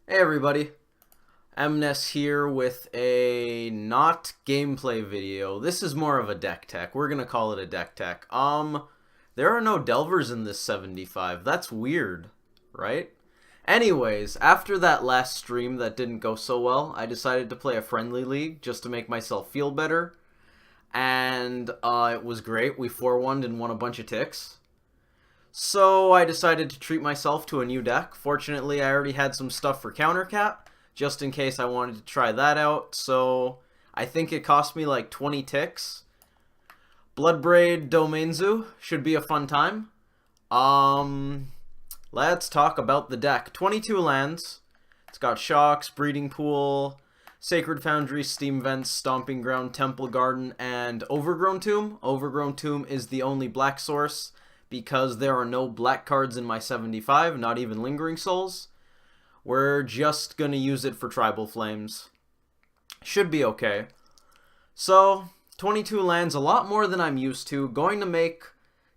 Hey everybody, MNES here with a not gameplay video. This is more of a deck tech. We're gonna call it a deck tech. There are no Delvers in this 75. That's weird, right? Anyways, after that last stream that didn't go so well, I decided to play a friendly league just to make myself feel better. And it was great. We 4-1'd and won a bunch of ticks. So I decided to treat myself to a new deck. Fortunately, I already had some stuff for Countercat, just in case I wanted to try that out. So I think it cost me like 20 ticks. Bloodbraid Domainzu should be a fun time. Let's talk about the deck. 22 lands. It's got Shocks, Breeding Pool, Sacred Foundry, Steam Vents, Stomping Ground, Temple Garden, and Overgrown Tomb. Overgrown Tomb is the only black source, because there are no black cards in my 75, not even Lingering Souls. We're just gonna use it for Tribal Flames. Should be okay. So, 22 lands, a lot more than I'm used to. Going to make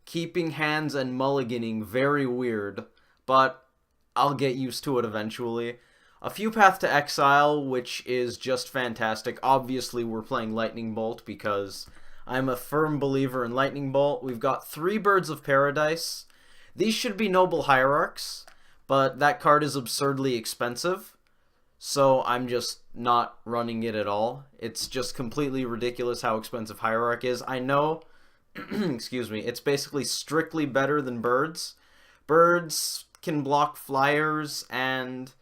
keeping hands and mulliganing very weird, but I'll get used to it eventually. A few Path to Exile, which is just fantastic. Obviously, we're playing Lightning Bolt because I'm a firm believer in Lightning Bolt. We've got 3 Birds of Paradise. These should be Noble Hierarchs, but that card is absurdly expensive, so I'm just not running it at all. It's just completely ridiculous how expensive Hierarch is. I know, excuse me, it's basically strictly better than Birds. Birds can block flyers and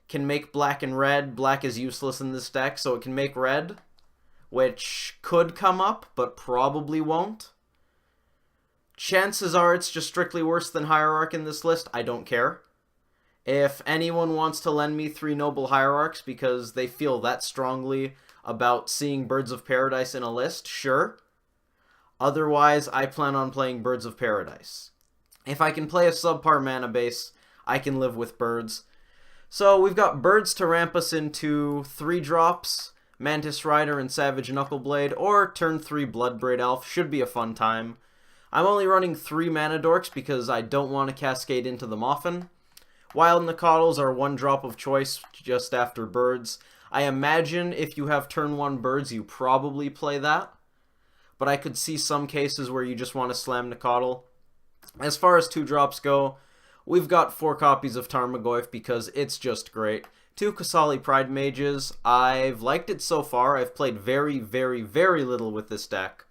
can make black and red. Black is useless in this deck, so it can make red, which could come up, but probably won't. Chances are it's just strictly worse than Hierarch in this list. I don't care. If anyone wants to lend me 3 Noble Hierarchs because they feel that strongly about seeing Birds of Paradise in a list, sure. Otherwise, I plan on playing Birds of Paradise. If I can play a subpar mana base, I can live with Birds. So we've got Birds to ramp us into 3 drops, Mantis Rider and Savage Knuckleblade, or turn 3 Bloodbraid Elf. Should be a fun time. I'm only running 3 Mana Dorks because I don't want to cascade into them often. Wild Nacatls are 1 drop of choice just after Birds. I imagine if you have turn 1 Birds, you probably play that. But I could see some cases where you just want to slam Nacatl. As far as 2 drops go, we've got 4 copies of Tarmogoyf because it's just great. 2 Kasali Pride Mages. I've liked it so far. I've played very, very, very little with this deck.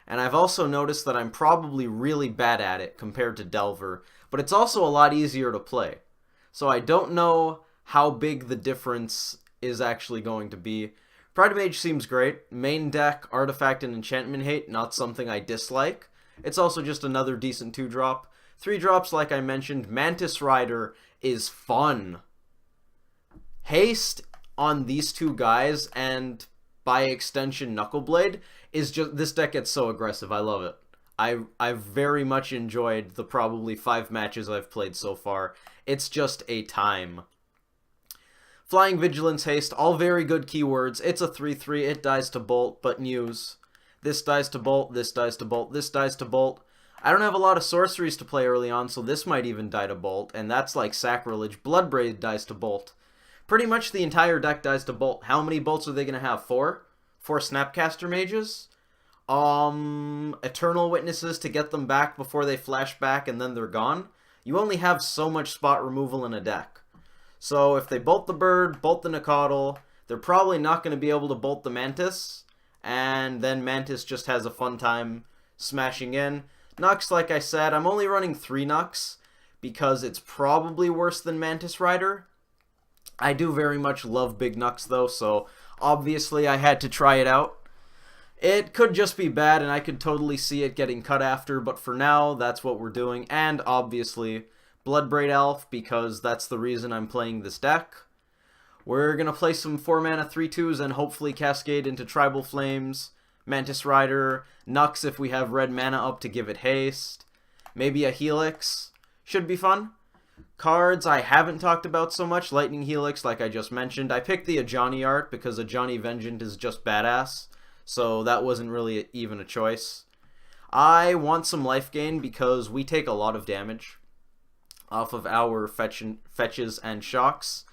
And I've also noticed that I'm probably really bad at it compared to Delver. But it's also a lot easier to play. So I don't know how big the difference is actually going to be. Pride Mage seems great. Main deck, Artifact and Enchantment Hate, not something I dislike. It's also just another decent 2-drop. 3 drops, like I mentioned. Mantis Rider is fun. Haste on these 2 guys, and by extension Knuckleblade, is just, this deck gets so aggressive. I love it. I've very much enjoyed the probably 5 matches I've played so far. It's just a time. Flying Vigilance, Haste, all very good keywords. It's a 3/3, it dies to Bolt, but news. This dies to Bolt, this dies to Bolt, this dies to Bolt. I don't have a lot of sorceries to play early on, so this might even die to Bolt, and that's like sacrilege. Bloodbraid dies to Bolt. Pretty much the entire deck dies to Bolt. How many Bolts are they going to have? 4? 4 Snapcaster Mages? Eternal Witnesses to get them back before they flash back and then they're gone. You only have so much spot removal in a deck. So if they bolt the bird, bolt the Nacatl, they're probably not going to be able to bolt the Mantis, and then Mantis just has a fun time smashing in. Nux, like I said, I'm only running 3 Nux because it's probably worse than Mantis Rider. I do very much love Big Nux though, so obviously I had to try it out. It could just be bad, and I could totally see it getting cut after, but for now, that's what we're doing. And obviously, Bloodbraid Elf, because that's the reason I'm playing this deck. We're going to play some 4-mana 3/2s and hopefully cascade into Tribal Flames, Mantis Rider, Nux if we have red mana up to give it haste, maybe a Helix. Should be fun. Cards I haven't talked about so much. Lightning Helix, like I just mentioned. I picked the Ajani art because Ajani Vengeant is just badass. So that wasn't really even a choice. I want some life gain because we take a lot of damage off of our fetches and shocks.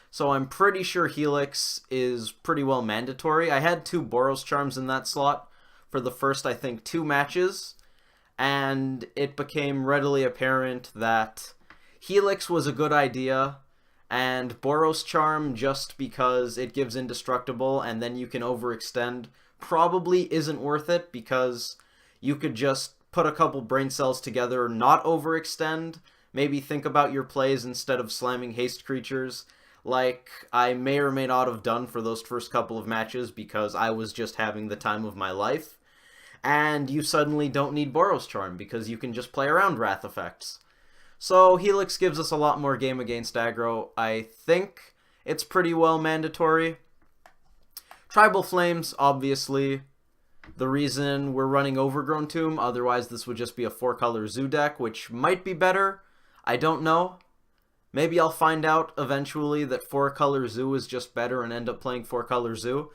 So I'm pretty sure Helix is pretty well mandatory. I had 2 Boros Charms in that slot for the first, I think, 2 matches, and it became readily apparent that Helix was a good idea, and Boros Charm, just because it gives indestructible and then you can overextend, probably isn't worth it, because you could just put a couple brain cells together, not overextend, maybe think about your plays instead of slamming haste creatures, like I may or may not have done for those first couple of matches because I was just having the time of my life. And you suddenly don't need Boros Charm because you can just play around Wrath effects. So Helix gives us a lot more game against aggro. I think it's pretty well mandatory. Tribal Flames, obviously, the reason we're running Overgrown Tomb, otherwise this would just be a 4-color Zoo deck, which might be better. I don't know. Maybe I'll find out eventually that 4-color Zoo is just better and end up playing 4-color Zoo.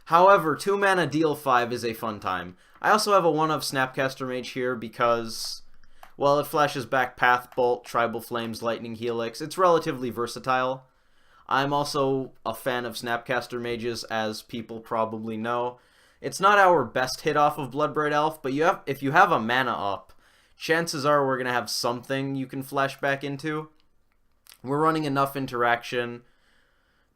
However, 2-mana deal 5 is a fun time. I also have a 1-of Snapcaster Mage here because, well, it flashes back Path Bolt, Tribal Flames, Lightning Helix. It's relatively versatile. I'm also a fan of Snapcaster Mages, as people probably know. It's not our best hit off of Bloodbraid Elf, but if you have a mana up, chances are we're going to have something you can flash back into. We're running enough interaction.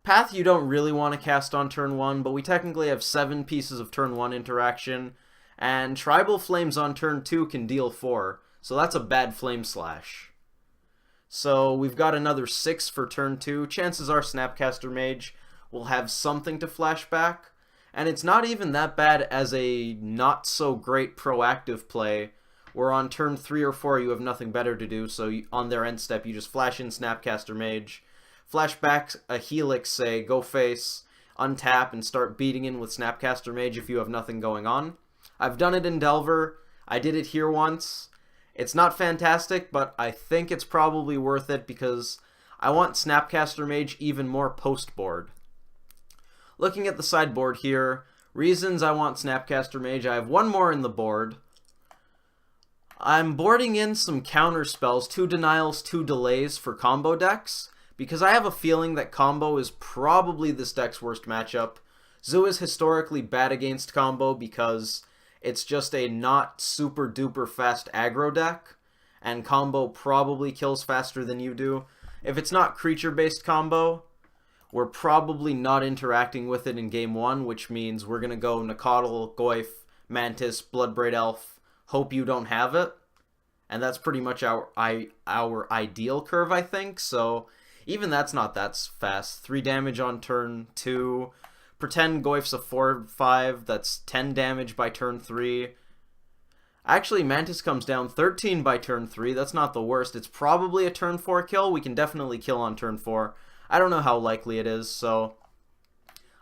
Path you don't really want to cast on turn 1, but we technically have 7 pieces of turn 1 interaction, and Tribal Flames on turn 2 can deal 4, so that's a bad Flame Slash. So we've got another 6 for turn 2. Chances are Snapcaster Mage will have something to flash back, and it's not even that bad as a not-so-great proactive play, where on turn 3 or 4 you have nothing better to do, so on their end step you just flash in Snapcaster Mage, flash back a Helix, say, go face, untap, and start beating in with Snapcaster Mage if you have nothing going on. I've done it in Delver. I did it here once. It's not fantastic, but I think it's probably worth it because I want Snapcaster Mage even more post-board. Looking at the sideboard here, reasons I want Snapcaster Mage, I have 1 more in the board. I'm boarding in some counter spells, 2 denials, 2 delays for combo decks, because I have a feeling that combo is probably this deck's worst matchup. Zoo is historically bad against combo because it's just a not super duper fast aggro deck, and combo probably kills faster than you do. If it's not creature based combo, we're probably not interacting with it in game 1, which means we're going to go Nacatl, Goyf, Mantis, Bloodbraid Elf, hope you don't have it. And that's pretty much our ideal curve, I think. So even that's not that fast. 3 damage on turn 2. Pretend Goyf's a 4/5. That's 10 damage by turn 3. Actually, Mantis comes down 13 by turn 3. That's not the worst. It's probably a turn 4 kill. We can definitely kill on turn 4. I don't know how likely it is, so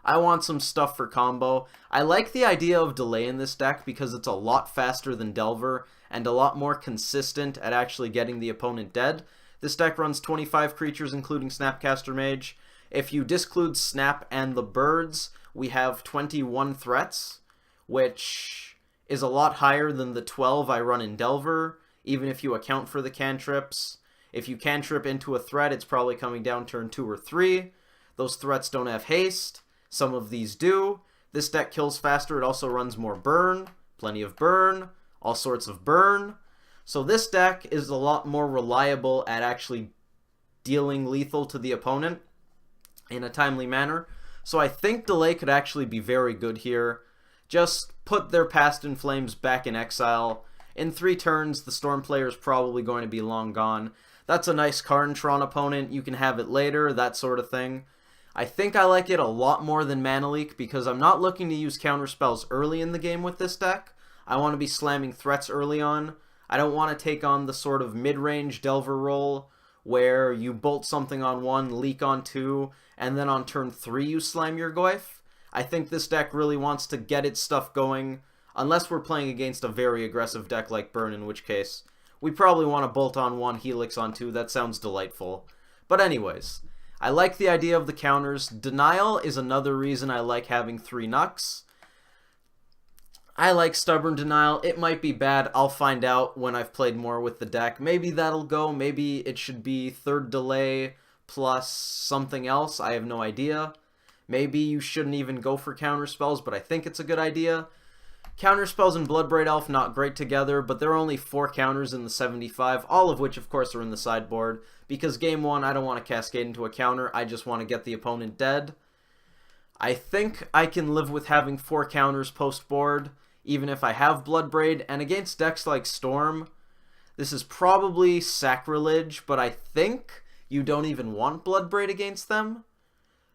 I want some stuff for combo. I like the idea of delay in this deck because it's a lot faster than Delver and a lot more consistent at actually getting the opponent dead. This deck runs 25 creatures, including Snapcaster Mage. If you disclude Snap and the birds, we have 21 threats, which is a lot higher than the 12 I run in Delver, even if you account for the cantrips. If you cantrip into a threat, it's probably coming down turn 2 or 3. Those threats don't have haste. Some of these do. This deck kills faster. It also runs more burn. Plenty of burn. All sorts of burn. So this deck is a lot more reliable at actually dealing lethal to the opponent in a timely manner. So I think delay could actually be very good here. Just put their Past in Flames back in exile. In 3 turns, the Storm player is probably going to be long gone. That's a nice Karntron opponent. You can have it later, that sort of thing. I think I like it a lot more than Mana Leak because I'm not looking to use counter spells early in the game with this deck. I want to be slamming threats early on. I don't want to take on the sort of mid-range Delver role where you bolt something on 1, leak on 2, and then on turn 3 you slam your Goyf. I think this deck really wants to get its stuff going, unless we're playing against a very aggressive deck like Burn, in which case we probably want to bolt on 1, Helix on 2. That sounds delightful. But anyways, I like the idea of the counters. Denial is another reason I like having 3 Nux. I like Stubborn Denial. It might be bad. I'll find out when I've played more with the deck. Maybe that'll go. Maybe it should be 3rd Delay plus something else. I have no idea. Maybe you shouldn't even go for counter spells, but I think it's a good idea. Counter spells and Bloodbraid Elf not great together, but there are only 4 counters in the 75, all of which of course are in the sideboard, because game 1 I don't want to cascade into a counter, I just want to get the opponent dead. I think I can live with having 4 counters post-board, even if I have Bloodbraid, and against decks like Storm, this is probably sacrilege, but I think you don't even want Bloodbraid against them,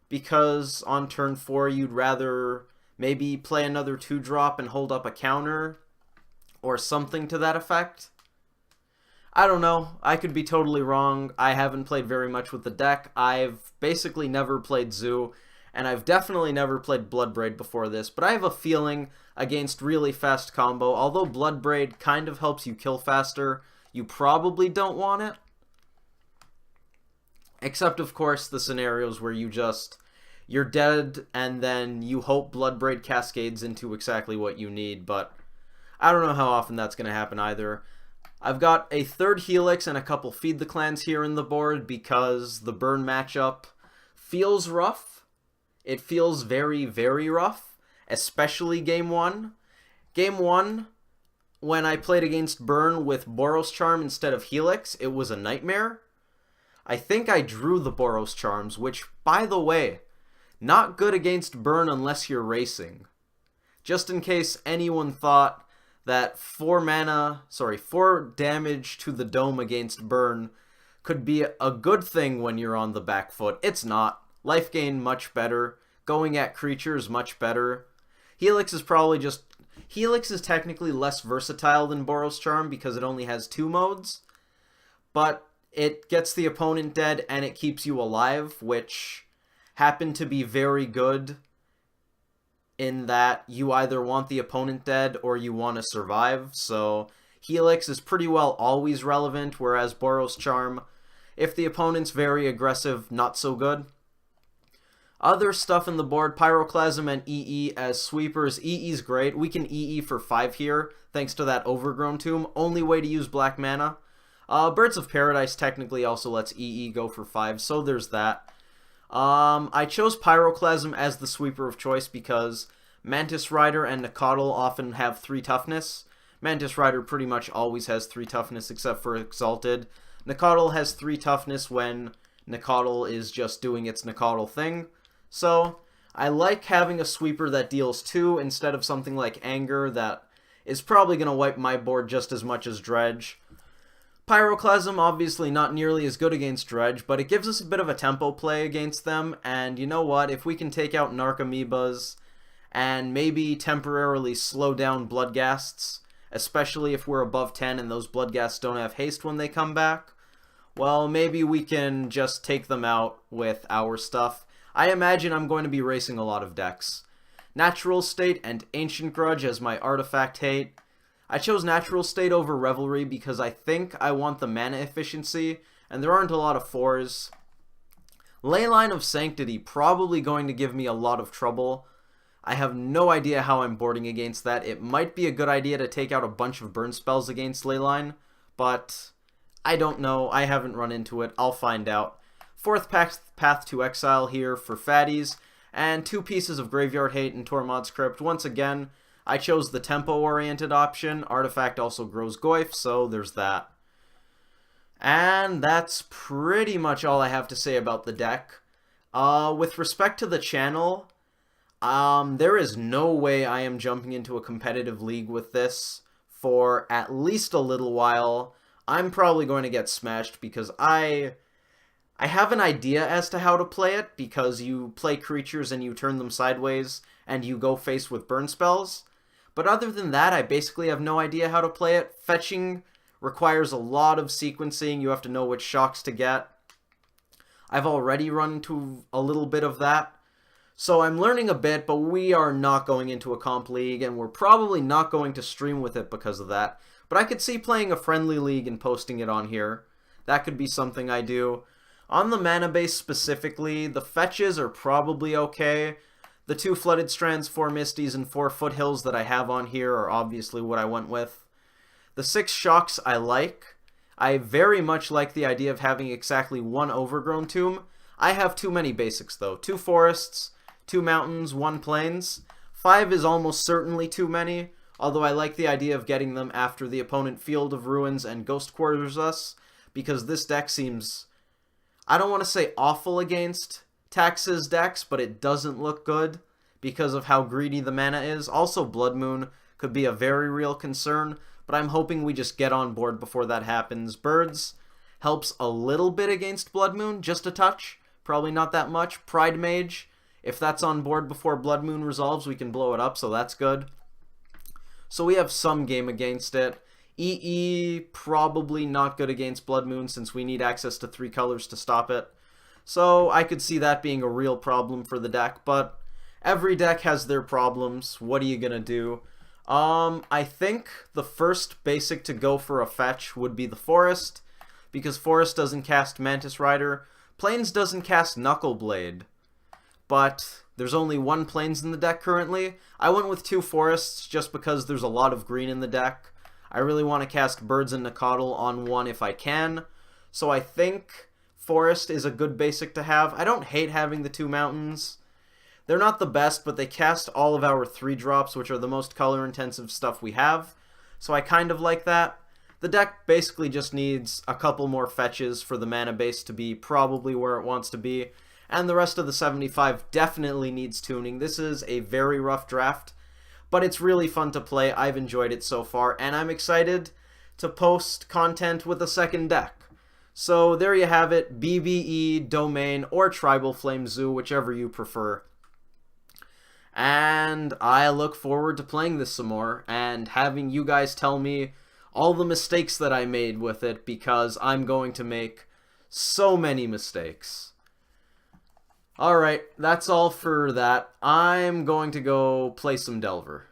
because on turn 4 you'd rather maybe play another 2-drop and hold up a counter, or something to that effect. I don't know, I could be totally wrong. I haven't played very much with the deck. I've basically never played Zoo, and I've definitely never played Bloodbraid before this, but I have a feeling against really fast combo, although Bloodbraid kind of helps you kill faster, you probably don't want it. Except, of course, the scenarios where you're dead, and then you hope Bloodbraid cascades into exactly what you need, but I don't know how often that's going to happen either. I've got a 3rd Helix and a couple Feed the Clans here in the board because the burn matchup feels rough. It feels very, very rough, especially game 1. Game 1, when I played against burn with Boros Charm instead of Helix, it was a nightmare. I think I drew the Boros Charms, which, by the way, not good against burn unless you're racing. Just in case anyone thought that 4 damage to the dome against burn could be a good thing when you're on the back foot. It's not. Life gain much better. Going at creatures much better. Helix is technically less versatile than Boros Charm because it only has 2 modes, but it gets the opponent dead and it keeps you alive, which happen to be very good in that you either want the opponent dead or you want to survive. So Helix is pretty well always relevant, whereas Boros Charm, if the opponent's very aggressive, not so good. Other stuff in the board, Pyroclasm and EE as sweepers. EE's great. We can EE for 5 here, thanks to that Overgrown Tomb. Only way to use black mana. Birds of Paradise technically also lets EE go for 5, so there's that. I chose Pyroclasm as the sweeper of choice because Mantis Rider and Nicodle often have 3 toughness. Mantis Rider pretty much always has 3 toughness except for Exalted. Nicodle has 3 toughness when Nicodle is just doing its Nicodle thing. So, I like having a sweeper that deals 2 instead of something like Anger that is probably going to wipe my board just as much as Dredge. Pyroclasm, obviously not nearly as good against Dredge, but it gives us a bit of a tempo play against them, and you know what, if we can take out Narcomoebas and maybe temporarily slow down Bloodghasts, especially if we're above 10 and those Bloodghasts don't have haste when they come back, well, maybe we can just take them out with our stuff. I imagine I'm going to be racing a lot of decks. Natural State and Ancient Grudge as my artifact hate. I chose Natural State over Revelry because I think I want the mana efficiency, and there aren't a lot of 4s. Leyline of Sanctity, probably going to give me a lot of trouble. I have no idea how I'm boarding against that. It might be a good idea to take out a bunch of burn spells against Leyline, but I don't know. I haven't run into it. I'll find out. 4th Path to Exile here for fatties, and 2 pieces of Graveyard Hate and Tormod's Crypt. Once again, I chose the tempo-oriented option. Artifact also grows Goyf, so there's that. And that's pretty much all I have to say about the deck. With respect to the channel, there is no way I am jumping into a competitive league with this for at least a little while. I'm probably going to get smashed because I have an idea as to how to play it, because you play creatures and you turn them sideways and you go face with burn spells. But other than that, I basically have no idea how to play it. Fetching requires a lot of sequencing. You have to know which shocks to get. I've already run into a little bit of that. So I'm learning a bit, but we are not going into a comp league, and we're probably not going to stream with it because of that. But I could see playing a friendly league and posting it on here. That could be something I do. On the mana base specifically, the fetches are probably okay. The 2 Flooded Strands, 4 Misties, and 4 Foothills that I have on here are obviously what I went with. The 6 Shocks I like. I very much like the idea of having exactly one Overgrown Tomb. I have too many basics, though. 2 forests, 2 mountains, 1 plains. 5 is almost certainly too many, although I like the idea of getting them after the opponent Field of Ruins and Ghost Quarters us, because this deck seems, I don't want to say awful against Tax's decks, but it doesn't look good because of how greedy the mana is. Also, Blood Moon could be a very real concern, but I'm hoping we just get on board before that happens. Birds helps a little bit against Blood Moon, just a touch. Probably not that much. Pride Mage, if that's on board before Blood Moon resolves, we can blow it up, so that's good. So we have some game against it. EE, probably not good against Blood Moon since we need access to 3 colors to stop it. So I could see that being a real problem for the deck, but every deck has their problems. What are you gonna do? I think the first basic to go for a fetch would be the Forest, because Forest doesn't cast Mantis Rider. Plains doesn't cast Knuckleblade, but there's only 1 Plains in the deck currently. I went with 2 Forests just because there's a lot of green in the deck. I really want to cast Birds and Nacatl on 1 if I can, so I think Forest is a good basic to have. I don't hate having the 2 mountains. They're not the best, but they cast all of our 3-drops, which are the most color-intensive stuff we have, so I kind of like that. The deck basically just needs a couple more fetches for the mana base to be probably where it wants to be, and the rest of the 75 definitely needs tuning. This is a very rough draft, but it's really fun to play. I've enjoyed it so far, and I'm excited to post content with a second deck. So there you have it, BBE, Domain, or Tribal Flames Zoo, whichever you prefer. And I look forward to playing this some more and having you guys tell me all the mistakes that I made with it, because I'm going to make so many mistakes. Alright, that's all for that. I'm going to go play some Delver.